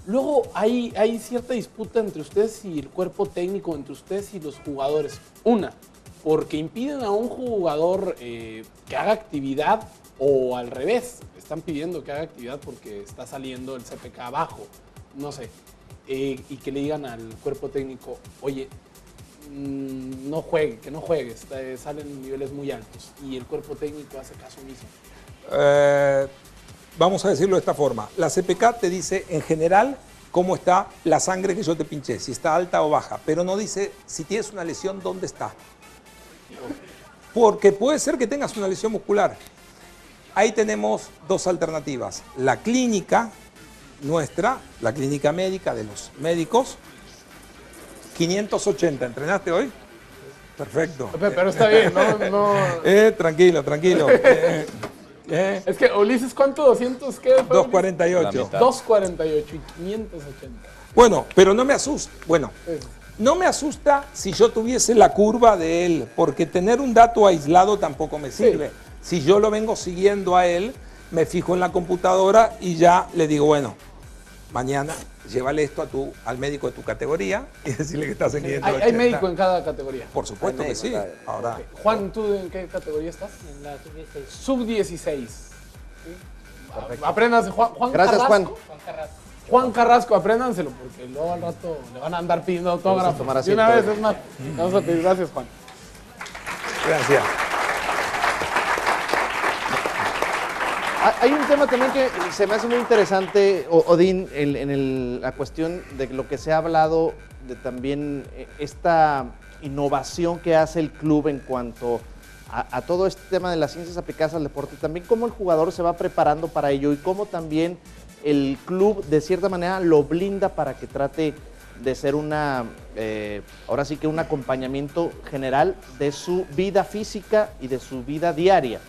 Luego hay cierta disputa entre ustedes y el cuerpo técnico, entre ustedes y los jugadores. Una, porque impiden a un jugador que haga actividad o al revés, están pidiendo que haga actividad porque está saliendo el CPK abajo, no sé. Y que le digan al cuerpo técnico, oye, no juegue, que no juegue, salen niveles muy altos y el cuerpo técnico hace caso omiso. Vamos a decirlo de esta forma. La CPK te dice en general cómo está la sangre que yo te pinché, si está alta o baja, pero no dice si tienes una lesión, dónde está. Porque puede ser que tengas una lesión muscular. Ahí tenemos dos alternativas. La clínica nuestra, la clínica médica de los médicos, 580. ¿Entrenaste hoy? Perfecto. Pero está bien, ¿no? Tranquilo, tranquilo. Es que Ulises, ¿cuánto? 200, ¿qué fue? 248. 248 y 580. Bueno, pero no me asusta. Bueno, no me asusta si yo tuviese la curva de él, porque tener un dato aislado tampoco me sirve. Sí. Si yo lo vengo siguiendo a él, me fijo en la computadora y ya le digo, bueno, mañana llévale esto al médico de tu categoría y decirle que estás en 580. ¿Hay médico en cada categoría? Por supuesto que sí. Ahora, okay. Juan, ¿tú en qué categoría estás? En la sub-16. Sub-16. ¿Sí? Apréndanse, Juan Gracias, Carrasco. Juan. Juan Carrasco, apréndanselo, porque luego al rato le van a andar pidiendo autógrafos. Y una vez es más. Vamos a pedir, gracias, Juan. Gracias. Hay un tema también que se me hace muy interesante, Odín, en la cuestión de lo que se ha hablado de también esta innovación que hace el club en cuanto a todo este tema de las ciencias aplicadas al deporte, también cómo el jugador se va preparando para ello y cómo también el club de cierta manera lo blinda para que trate de ser ahora sí que un acompañamiento general de su vida física y de su vida diaria.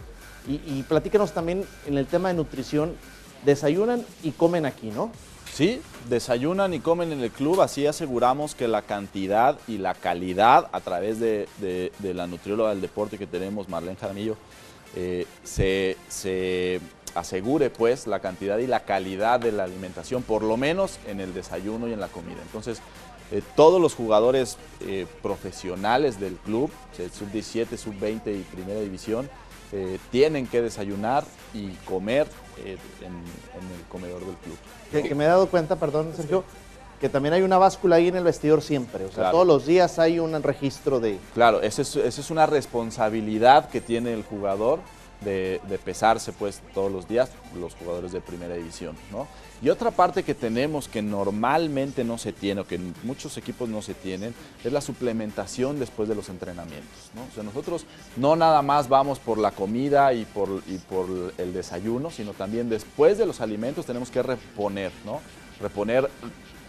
Y platícanos también en el tema de nutrición, desayunan y comen aquí, ¿no? Sí, desayunan y comen en el club, así aseguramos que la cantidad y la calidad a través de la nutrióloga del deporte que tenemos, Marlene Jaramillo, se asegure pues la cantidad y la calidad de la alimentación, por lo menos en el desayuno y en la comida. Entonces, todos los jugadores profesionales del club, sub-17, sub-20 y primera división, tienen que desayunar y comer en el comedor del club. Que me he dado cuenta, perdón, Sergio, que también hay una báscula ahí en el vestidor siempre. O sea, claro, todos los días hay un registro de... Claro, esa es una responsabilidad que tiene el jugador de pesarse pues todos los días, los jugadores de primera división, ¿no? Y otra parte que tenemos que normalmente no se tiene, o que en muchos equipos no se tienen, es la suplementación después de los entrenamientos, ¿no? O sea, nosotros no nada más vamos por la comida y por el desayuno, sino también después de los alimentos tenemos que reponer, ¿no? Reponer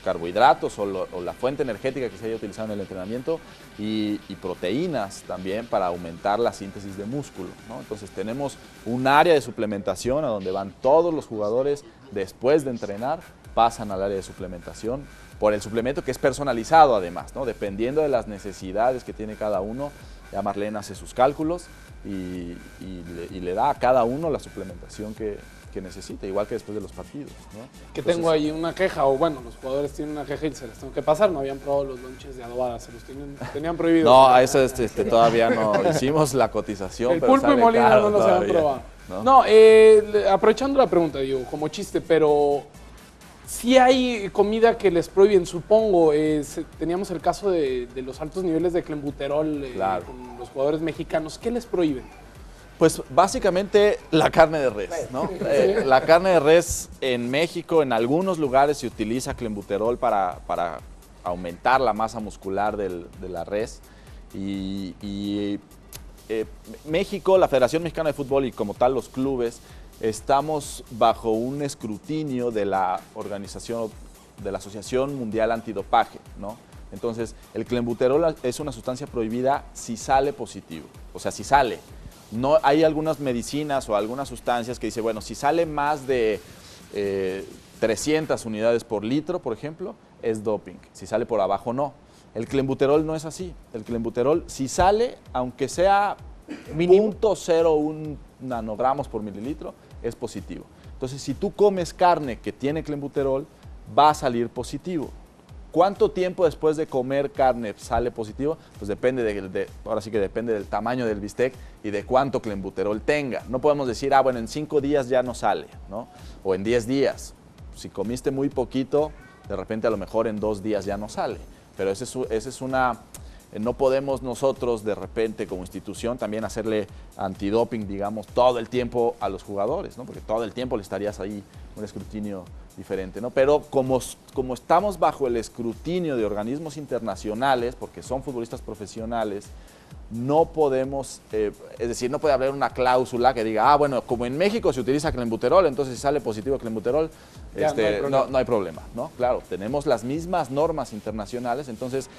carbohidratos o la fuente energética que se haya utilizado en el entrenamiento y proteínas también para aumentar la síntesis de músculo, ¿no? Entonces tenemos un área de suplementación a donde van todos los jugadores después de entrenar, pasan al área de suplementación por el suplemento que es personalizado además, ¿no? Dependiendo de las necesidades que tiene cada uno, ya Marlene hace sus cálculos y le da a cada uno la suplementación que necesita, igual que después de los partidos, ¿no? Que tengo ahí una queja, o bueno, los jugadores tienen una queja y se les tengo que pasar, no habían probado los lonches de adobada, se los tenían prohibido. No, a eso todavía no hicimos la cotización. El pero pulpo y molino no los habían todavía, probado. ¿no? No, aprovechando la pregunta, digo, como chiste, pero sí hay comida que les prohíben, supongo. Teníamos el caso de los altos niveles de clenbuterol Claro. con los jugadores mexicanos. ¿Qué les prohíben? Pues básicamente la carne de res, ¿no? La carne de res en México, en algunos lugares se utiliza clenbuterol para aumentar la masa muscular de la res. México, la Federación Mexicana de Fútbol y como tal los clubes, estamos bajo un escrutinio de la organización, de la Asociación Mundial Antidopaje, ¿no? Entonces, el clenbuterol es una sustancia prohibida si sale positivo, o sea, si sale. No, hay algunas medicinas o algunas sustancias que dice, bueno, si sale más de 300 unidades por litro, por ejemplo, es doping. Si sale por abajo, no. El clenbuterol no es así. El clenbuterol, si sale, aunque sea 0.01 nanogramos por mililitro, es positivo. Entonces, si tú comes carne que tiene clenbuterol, va a salir positivo. ¿Cuánto tiempo después de comer carne sale positivo? Pues depende ahora sí que depende del tamaño del bistec y de cuánto clenbuterol tenga. No podemos decir, bueno, en 5 días ya no sale, ¿no? O en 10 días. Si comiste muy poquito, de repente a lo mejor en 2 días ya no sale. Pero esa es una... No podemos nosotros de repente como institución también hacerle antidoping, digamos, todo el tiempo a los jugadores, ¿no? Porque todo el tiempo le estarías ahí un escrutinio diferente, ¿no? Pero como estamos bajo el escrutinio de organismos internacionales, porque son futbolistas profesionales, no podemos, es decir, no puede haber una cláusula que diga, bueno, como en México se utiliza clenbuterol, entonces si sale positivo clenbuterol, no hay problema, ¿no? Claro, tenemos las mismas normas internacionales, entonces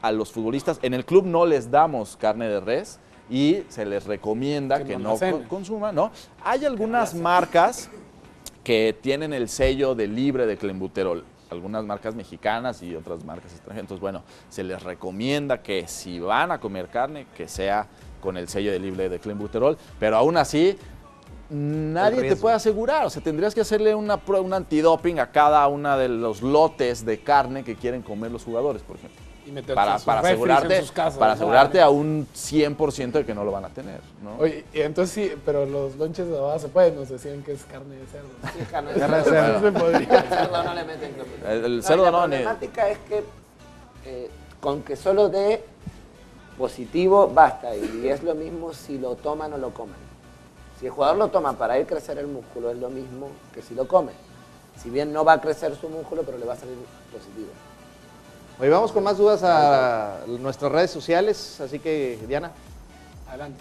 a los futbolistas, en el club no les damos carne de res y se les recomienda que no consuman, ¿no? Hay algunas marcas que tienen el sello de libre de clenbuterol, algunas marcas mexicanas y otras marcas extranjeras. Entonces, bueno, se les recomienda que si van a comer carne, que sea con el sello de libre de clenbuterol, pero aún así, nadie te puede asegurar. O sea, tendrías que hacerle un antidoping a cada uno de los lotes de carne que quieren comer los jugadores, por ejemplo. Y meterse Para asegurarte, en sus casas, para asegurarte a un 100% de que no lo van a tener, ¿no? Oye, entonces sí, pero los lonches de adobada se pueden, nos decían que es carne de cerdo. Sí, carne de Carne de cerdo. cerdo. No se podría. El cerdo no le meten clenbuterol. El cerdo La no, problemática es que con que solo dé positivo basta, y es lo mismo si lo toman o lo comen. Si el jugador lo toma para ir a crecer el músculo, es lo mismo que si lo come. Si bien no va a crecer su músculo, pero le va a salir positivo. Hoy vamos con más dudas a nuestras redes sociales, así que Diana. Adelante.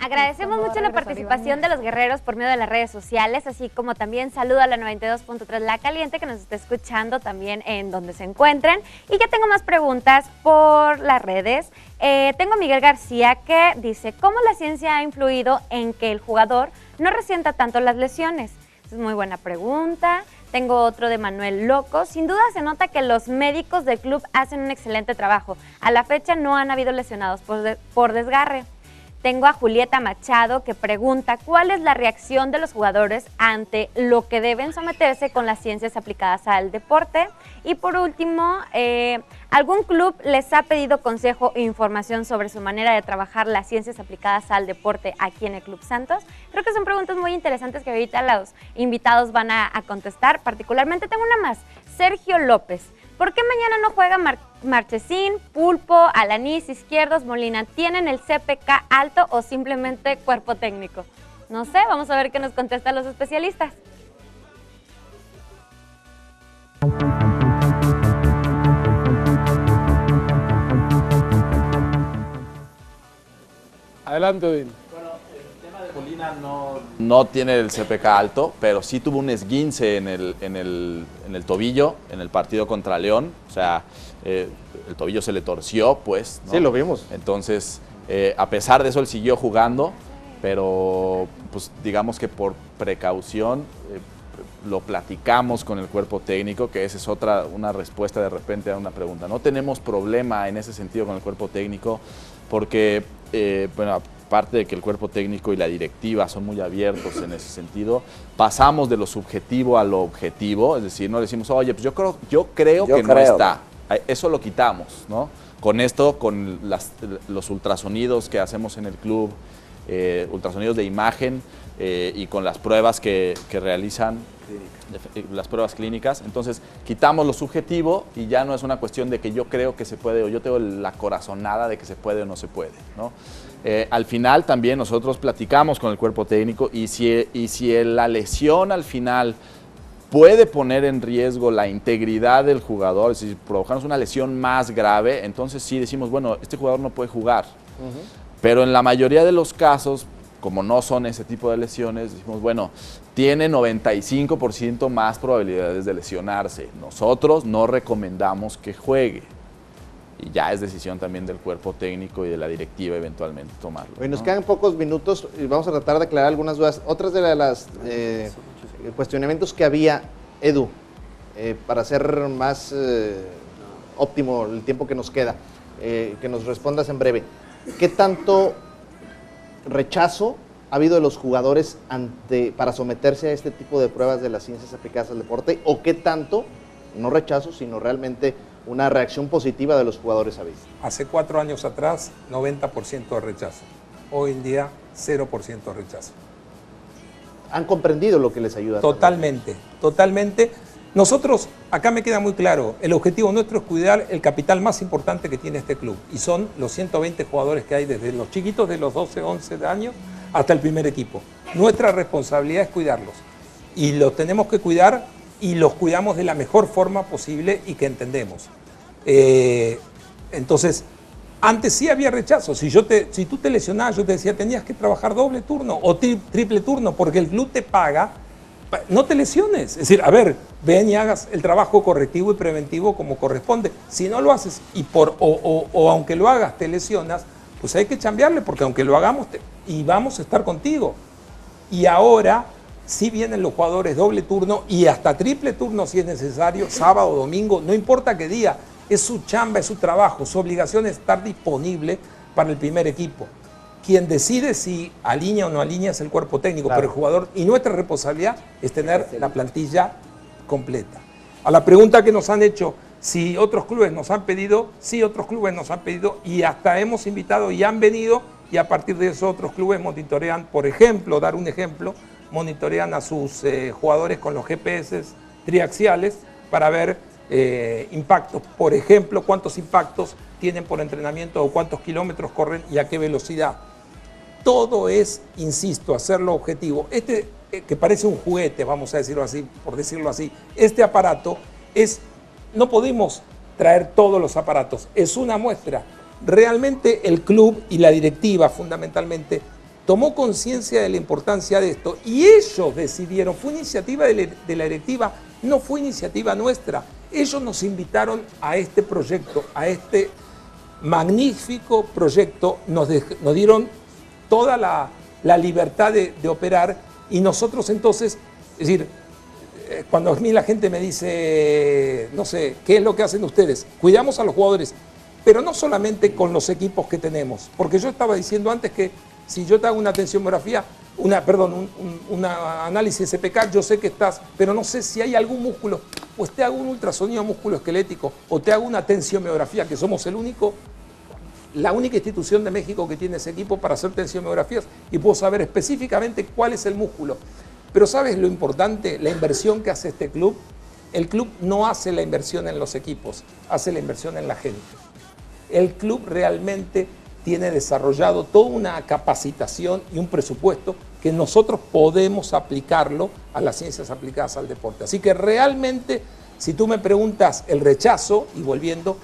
Agradecemos mucho la participación de los guerreros por medio de las redes sociales, así como también saludo a la 92.3 La Caliente que nos está escuchando también en donde se encuentren. Y ya tengo más preguntas por las redes. Tengo a Miguel García que dice, ¿cómo la ciencia ha influido en que el jugador no resienta tanto las lesiones? Es muy buena pregunta. Tengo otro de Manuel Loco. Sin duda se nota que los médicos del club hacen un excelente trabajo. A la fecha no han habido lesionados por desgarre. Tengo a Julieta Machado que pregunta cuál es la reacción de los jugadores ante lo que deben someterse con las ciencias aplicadas al deporte. Y por último, ¿algún club les ha pedido consejo e información sobre su manera de trabajar las ciencias aplicadas al deporte aquí en el Club Santos? Creo que son preguntas muy interesantes que ahorita los invitados van a contestar. Particularmente tengo una más, Sergio López. ¿Por qué mañana no juega Marchesín, Pulpo, Alanís, Izquierdos, Molina? ¿Tienen el CPK alto o simplemente cuerpo técnico? No sé, vamos a ver qué nos contestan los especialistas. Adelante, Odín. Molina no tiene el CPK alto, pero sí tuvo un esguince en el tobillo en el partido contra León. O sea, el tobillo se le torció, pues, ¿no? Sí, lo vimos. Entonces, a pesar de eso, él siguió jugando. pero pues digamos que por precaución lo platicamos con el cuerpo técnico, que esa es una respuesta de repente a una pregunta. No tenemos problema en ese sentido con el cuerpo técnico porque, bueno, aparte de que el cuerpo técnico y la directiva son muy abiertos en ese sentido, pasamos de lo subjetivo a lo objetivo, es decir, no decimos, oye, pues yo creo que no está, eso lo quitamos, ¿no? Con esto, con los ultrasonidos que hacemos en el club, ultrasonidos de imagen y con las pruebas que realizan, las pruebas clínicas, entonces quitamos lo subjetivo y ya no es una cuestión de que yo creo que se puede o yo tengo la corazonada de que se puede o no se puede, ¿no? Al final también nosotros platicamos con el cuerpo técnico y si la lesión al final puede poner en riesgo la integridad del jugador, es decir, provocarnos una lesión más grave, entonces sí decimos, bueno, este jugador no puede jugar. Pero en la mayoría de los casos, como no son ese tipo de lesiones, decimos, bueno, tiene 95% más probabilidades de lesionarse. Nosotros no recomendamos que juegue. Y ya es decisión también del cuerpo técnico y de la directiva eventualmente tomarlo. Hoy nos quedan pocos minutos y vamos a tratar de aclarar algunas dudas. Otras de las cuestionamientos que había, Edu, para hacer más óptimo el tiempo que nos queda, que nos respondas en breve. ¿Qué tanto rechazo ha habido de los jugadores para someterse a este tipo de pruebas de las ciencias aplicadas al deporte? ¿O qué tanto, no rechazo, sino realmente una reacción positiva de los jugadores ha habido? Hace 4 años atrás, 90% de rechazo. Hoy en día, 0% de rechazo. ¿Han comprendido lo que les ayuda? Totalmente, totalmente. Nosotros, acá me queda muy claro, el objetivo nuestro es cuidar el capital más importante que tiene este club. Y son los 120 jugadores que hay desde los chiquitos de los 12, 11 años hasta el primer equipo. Nuestra responsabilidad es cuidarlos. Y los tenemos que cuidar y los cuidamos de la mejor forma posible y que entendemos. Entonces, antes sí había rechazo. Si tú te lesionabas, yo te decía, tenías que trabajar doble turno o triple turno, porque el club te paga, no te lesiones. Es decir, a ver, ven y hagas el trabajo correctivo y preventivo como corresponde. Si no lo haces o aunque lo hagas te lesionas, pues hay que chambearle, porque aunque lo hagamos y vamos a estar contigo. Y ahora sí vienen los jugadores doble turno y hasta triple turno si es necesario, sábado, domingo, no importa qué día. Es su chamba, es su trabajo, su obligación es estar disponible para el primer equipo. Quien decide si alinea o no alinea es el cuerpo técnico, claro, pero el jugador, y nuestra responsabilidad es tener la plantilla completa. A la pregunta que nos han hecho, si otros clubes nos han pedido, sí, otros clubes nos han pedido y hasta hemos invitado y han venido, y a partir de eso otros clubes monitorean, por ejemplo, dar un ejemplo, monitorean a sus jugadores con los GPS triaxiales para ver impactos, por ejemplo, cuántos impactos tienen por entrenamiento o cuántos kilómetros corren y a qué velocidad. Todo es, insisto, hacerlo objetivo. Que parece un juguete, vamos a decirlo así, por decirlo así, este aparato no podemos traer todos los aparatos, es una muestra. Realmente el club y la directiva fundamentalmente tomó conciencia de la importancia de esto y ellos decidieron, fue iniciativa de la directiva, no fue iniciativa nuestra. Ellos nos invitaron a este proyecto, a este magnífico proyecto, nos dieron toda la libertad de operar y nosotros entonces, es decir, cuando a mí la gente me dice, no sé, ¿qué es lo que hacen ustedes? Cuidamos a los jugadores, pero no solamente con los equipos que tenemos, porque yo estaba diciendo antes que si yo te hago una tensiomografía, un análisis SPK, yo sé que estás, pero no sé si hay algún músculo, pues te hago un ultrasonido musculoesquelético o te hago una tensiomografía, que somos la única institución de México que tiene ese equipo para hacer tensiomografías y puedo saber específicamente cuál es el músculo. Pero ¿sabes lo importante? La inversión que hace este club. El club no hace la inversión en los equipos, hace la inversión en la gente. El club realmente tiene desarrollado toda una capacitación y un presupuesto que nosotros podemos aplicarlo a las ciencias aplicadas al deporte. Así que realmente, si tú me preguntas el rechazo, y volviendo,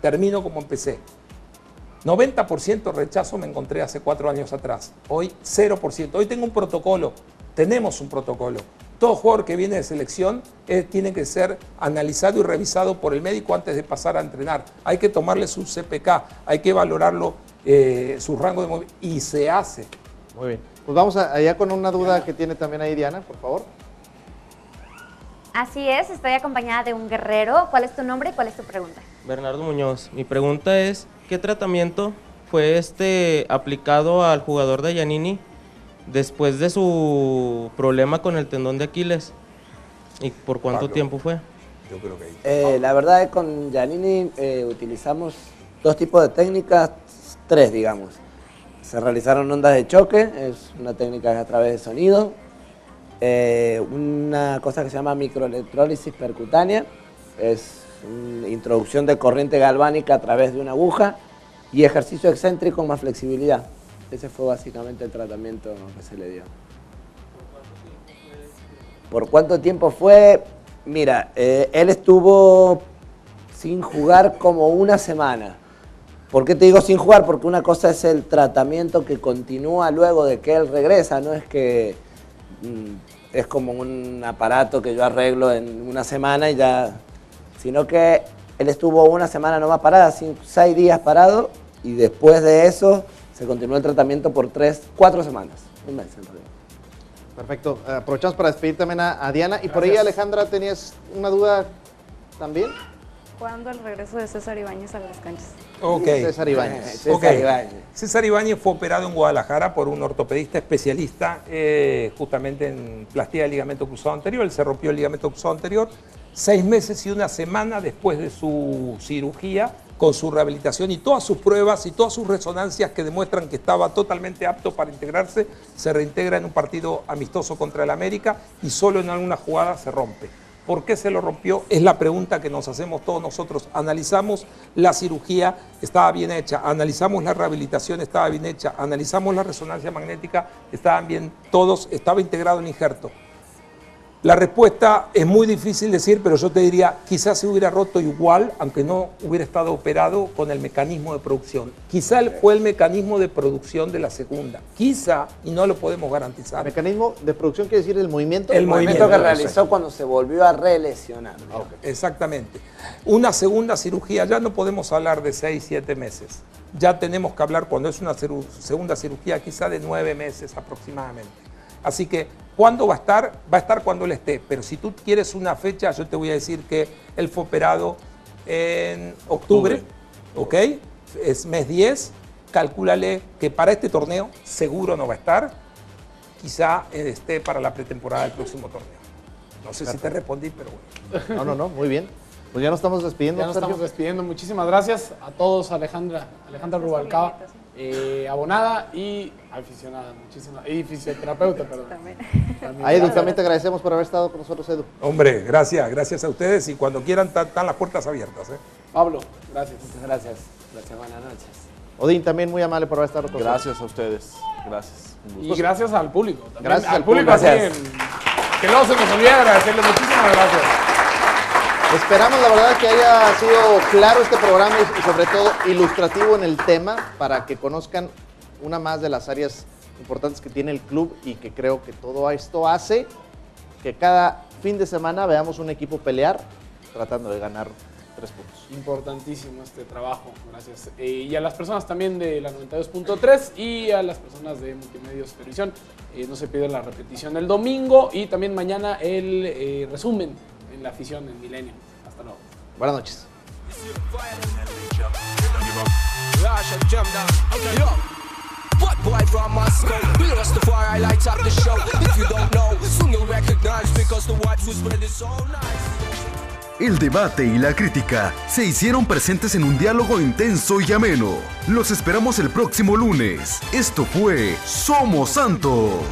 termino como empecé. 90% rechazo me encontré hace 4 años atrás. Hoy 0%. Hoy tengo un protocolo, tenemos un protocolo. Todo jugador que viene de selección tiene que ser analizado y revisado por el médico antes de pasar a entrenar. Hay que tomarle su CPK, hay que valorarlo su rango de movimiento y se hace. Muy bien. Pues vamos allá con una duda que tiene también ahí Diana, por favor. Así es, estoy acompañada de un guerrero. ¿Cuál es tu nombre y cuál es tu pregunta? Bernardo Muñoz. Mi pregunta es, ¿qué tratamiento fue aplicado al jugador de Giannini después de su problema con el tendón de Aquiles? ¿Y por cuánto Pablo, tiempo fue? Yo creo que La verdad es que con Giannini utilizamos 2 tipos de técnicas, 3 digamos. Se realizaron ondas de choque, es una técnica a través de sonido. Una cosa que se llama microelectrólisis percutánea, es una introducción de corriente galvánica a través de una aguja y ejercicio excéntrico más flexibilidad. Ese fue básicamente el tratamiento que se le dio. ¿Por cuánto tiempo fue? Mira, él estuvo sin jugar como una semana. ¿Por qué te digo sin jugar? Porque una cosa es el tratamiento que continúa luego de que él regresa, no es que es como un aparato que yo arreglo en una semana y ya, sino que él estuvo una semana nomás parada, 6 días parado, y después de eso se continuó el tratamiento por 4 semanas, un mes en realidad. Perfecto. Aprovechamos para despedir también a Diana. Y por ahí, Alejandra, ¿tenías una duda también? ¿Cuándo el regreso de César Ibáñez a las canchas? Ok. César Ibáñez. César Ibáñez. César Ibáñez fue operado en Guadalajara por un ortopedista especialista justamente en plastía del ligamento cruzado anterior. Él se rompió el ligamento cruzado anterior 6 meses y una semana después de su cirugía, con su rehabilitación y todas sus pruebas y todas sus resonancias que demuestran que estaba totalmente apto para integrarse, se reintegra en un partido amistoso contra el América y solo en alguna jugada se rompe. ¿Por qué se lo rompió? Es la pregunta que nos hacemos todos nosotros. Analizamos la cirugía, estaba bien hecha, analizamos la rehabilitación, estaba bien hecha, analizamos la resonancia magnética, estaban bien todos, estaba integrado en injerto. La respuesta es muy difícil decir, pero yo te diría, quizás se hubiera roto igual, aunque no hubiera estado operado con el mecanismo de producción. Quizá fue el mecanismo de producción de la segunda. Quizá, y no lo podemos garantizar. ¿El mecanismo de producción quiere decir el movimiento? El movimiento que realizó cuando se volvió a relesionar. Okay. Exactamente. Una segunda cirugía, ya no podemos hablar de 6, 7 meses. Ya tenemos que hablar, cuando es una segunda cirugía, quizá de 9 meses aproximadamente. Así que, ¿cuándo va a estar? Va a estar cuando él esté. Pero si tú quieres una fecha, yo te voy a decir que él fue operado en octubre. ¿Ok? Es mes 10. Calcúlale que para este torneo seguro no va a estar. Quizá esté para la pretemporada del próximo torneo. No sé si te respondí, pero bueno. No, muy bien. Pues ya nos estamos despidiendo. Ya nos estamos despidiendo. Muchísimas gracias a todos, Alejandra Rubalcaba, abonada y aficionada. Muchísimas. Y fisioterapeuta, perdón. También. A Edu también te agradecemos por haber estado con nosotros, Edu. Hombre, gracias a ustedes y cuando quieran están las puertas abiertas. Pablo, gracias. Muchas gracias. Gracias, buenas noches. Odín, también muy amable por haber estado con nosotros. Gracias a ustedes. Gracias. Y gracias al público. También. Gracias al público. Gracias. Que no se nos olvide agradecerles. Muchísimas gracias. Esperamos, la verdad, que haya sido claro este programa y sobre todo ilustrativo en el tema para que conozcan una más de las áreas importantes que tiene el club y que creo que todo esto hace que cada fin de semana veamos un equipo pelear tratando de ganar 3 puntos. Importantísimo este trabajo, gracias. Y a las personas también de la 92.3 y a las personas de Multimedios Televisión. No se pide la repetición el domingo y también mañana el resumen en la afición en Milenio. Hasta luego. Buenas noches. What boy from Moscow? We lost the fire, I light up the show. If you don't know, soon you'll recognize because the white food spread is so nice. El debate y la crítica se hicieron presentes en un diálogo intenso y ameno. Los esperamos el próximo lunes. Esto fue Somos Santos.